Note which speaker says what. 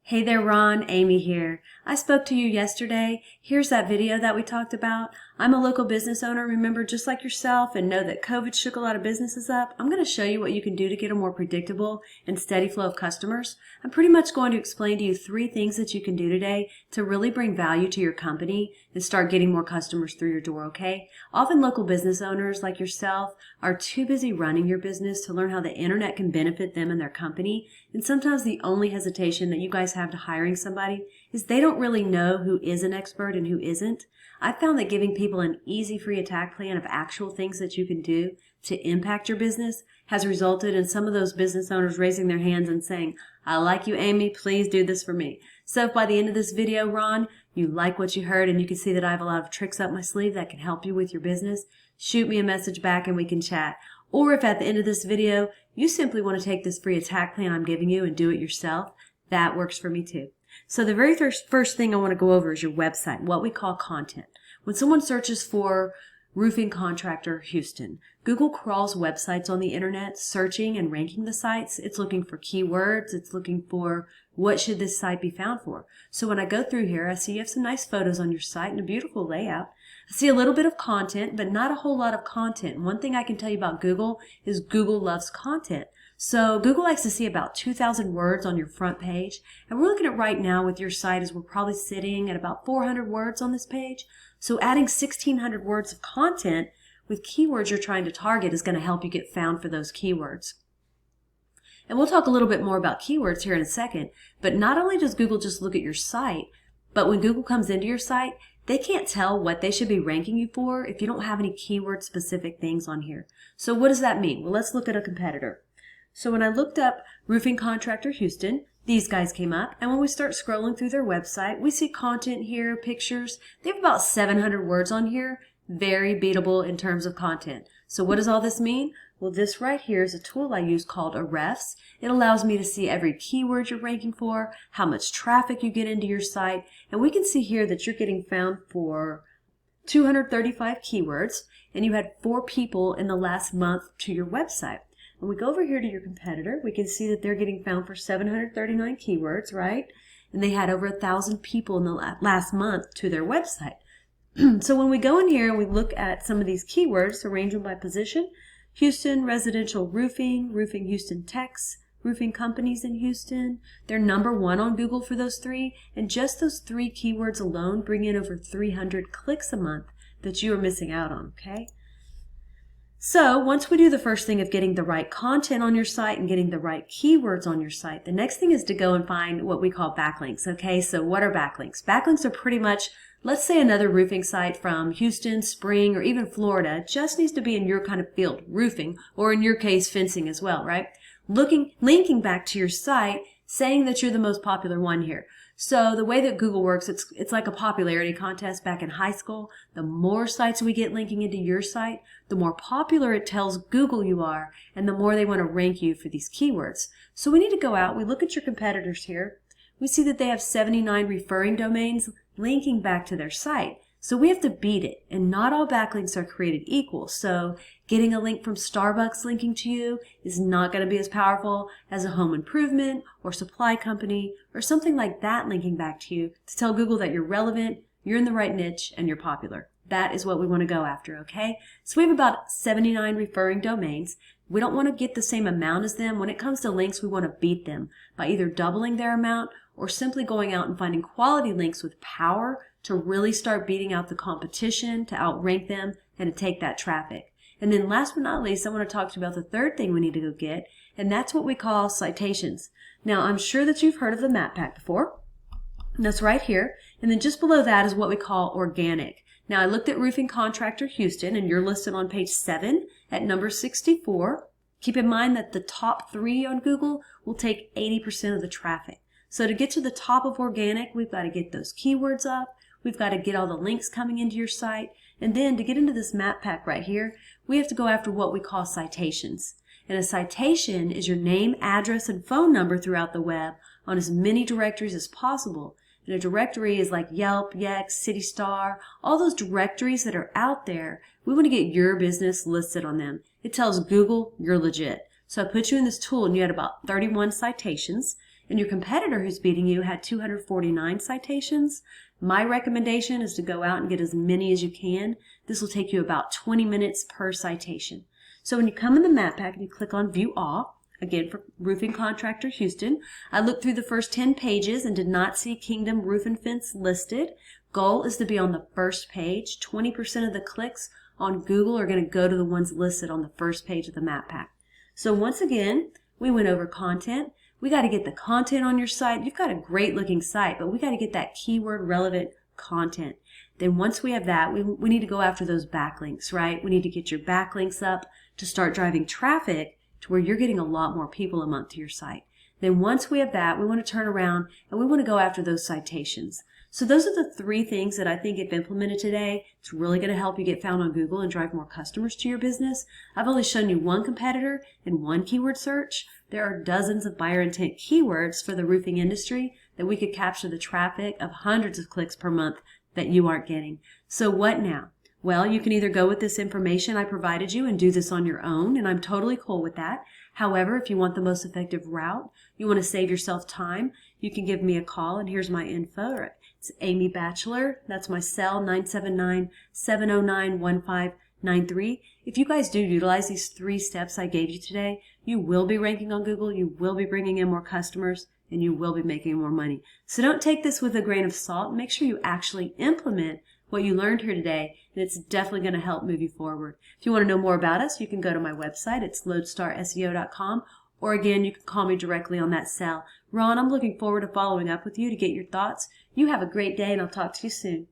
Speaker 1: Hey there, Ron. Amy here. I spoke to you yesterday. Here's that video that we talked about. I'm a local business owner, remember, just like yourself, and know that COVID shook a lot of businesses up. I'm going to show you what you can do to get a more predictable and steady flow of customers. I'm pretty much going to explain to you 3 things that you can do today to really bring value to your company and start getting more customers through your door, okay? Often local business owners like yourself are too busy running your business to learn how the internet can benefit them and their company. And sometimes the only hesitation that you guys have to hiring somebody is they don't really know who is an expert and who isn't. I found that giving people an easy free attack plan of actual things that you can do to impact your business has resulted in some of those business owners raising their hands and saying, I like you, Amy, please do this for me. So if by the end of this video, Ron, you like what you heard and you can see that I have a lot of tricks up my sleeve that can help you with your business, shoot me a message back and we can chat. Or if at the end of this video, you simply want to take this free attack plan I'm giving you and do it yourself, that works for me too. So the very first thing I want to go over is your website, what we call content. When someone searches for roofing contractor Houston, Google crawls websites on the internet, searching and ranking the sites. It's looking for keywords. It's looking for what should this site be found for. So when I go through here, I see you have some nice photos on your site and a beautiful layout. I see a little bit of content, but not a whole lot of content. And one thing I can tell you about Google is Google loves content. So Google likes to see about 2,000 words on your front page. And we're looking at right now with your site is we're probably sitting at about 400 words on this page. So adding 1,600 words of content with keywords you're trying to target is going to help you get found for those keywords. And we'll talk a little bit more about keywords here in a second. But not only does Google just look at your site, but when Google comes into your site, they can't tell what they should be ranking you for if you don't have any keyword specific things on here. So what does that mean? Well, let's look at a competitor. So when I looked up roofing contractor Houston, these guys came up, and when we start scrolling through their website, we see content here, pictures. They have about 700 words on here, very beatable in terms of content. So what does all this mean? Well, this right here is a tool I use called Ahrefs. It allows me to see every keyword you're ranking for, how much traffic you get into your site, and we can see here that you're getting found for 235 keywords, and you had 4 people in the last month to your website. When we go over here to your competitor, we can see that they're getting found for 739 keywords, right? And they had over 1,000 people in the last month to their website. So when we go in here and we look at some of these keywords, arrange them by position, Houston residential roofing, roofing Houston techs, roofing companies in Houston, they're #1 on Google for those 3, and just those 3 keywords alone bring in over 300 clicks a month that you are missing out on, okay? So once we do the first thing of getting the right content on your site and getting the right keywords on your site, the next thing is to go and find what we call backlinks. Okay, so what are backlinks? Backlinks are pretty much, let's say another roofing site from Houston, Spring, or even Florida just needs to be in your kind of field, roofing, or in your case, fencing as well, right? Linking back to your site, saying that you're the most popular one here. So the way that Google works, it's like a popularity contest back in high school. The more sites we get linking into your site, the more popular it tells Google you are, and the more they want to rank you for these keywords. So we need to go out, we look at your competitors here. We see that they have 79 referring domains linking back to their site. So we have to beat it, and not all backlinks are created equal. So getting a link from Starbucks linking to you is not going to be as powerful as a home improvement or supply company or something like that linking back to you to tell Google that you're relevant, you're in the right niche, and you're popular. That is what we want to go after, okay? So we have about 79 referring domains. We don't want to get the same amount as them. When it comes to links, we want to beat them by either doubling their amount or simply going out and finding quality links with power to really start beating out the competition, to outrank them, and to take that traffic. And then last but not least, I want to talk to you about the third thing we need to go get, and that's what we call citations. Now, I'm sure that you've heard of the map pack before. That's right here. And then just below that is what we call organic. Now, I looked at roofing contractor Houston, and you're listed on page 7 at number 64. Keep in mind that the top 3 on Google will take 80% of the traffic. So to get to the top of organic, we've got to get those keywords up. We've got to get all the links coming into your site. And then to get into this map pack right here, we have to go after what we call citations. And a citation is your name, address, and phone number throughout the web on as many directories as possible. And a directory is like Yelp, Yext, CityStar, all those directories that are out there. We want to get your business listed on them. It tells Google you're legit. So I put you in this tool and you had about 31 citations. and your competitor who's beating you had 249 citations, my recommendation is to go out and get as many as you can. This will take you about 20 minutes per citation. So when you come in the map pack and you click on View All, again for Roofing Contractor Houston, I looked through the first 10 pages and did not see Kingdom Roof and Fence listed. Goal is to be on the first page. 20% of the clicks on Google are going to go to the ones listed on the first page of the map pack. So once again, we went over content. We got to get the content on your site. You've got a great looking site, but we got to get that keyword relevant content. Then once we have that, we need to go after those backlinks, right? We need to get your backlinks up to start driving traffic to where you're getting a lot more people a month to your site. Then once we have that, we want to turn around and we want to go after those citations. So those are the 3 things that I think if implemented today, it's really going to help you get found on Google and drive more customers to your business. I've only shown you one competitor and one keyword search. There are dozens of buyer intent keywords for the roofing industry that we could capture the traffic of hundreds of clicks per month that you aren't getting. So what now? Well, you can either go with this information I provided you and do this on your own, and I'm totally cool with that. However, if you want the most effective route, you want to save yourself time, you can give me a call, and here's my info. It's Amy Batchelor. That's my cell, 979-709-1593. If you guys do utilize these 3 steps I gave you today, you will be ranking on Google, you will be bringing in more customers, and you will be making more money. So don't take this with a grain of salt. Make sure you actually implement what you learned here today, and it's definitely going to help move you forward. If you want to know more about us, you can go to my website. It's loadstarseo.com, or again, you can call me directly on that cell. Ron, I'm looking forward to following up with you to get your thoughts. You have a great day, and I'll talk to you soon.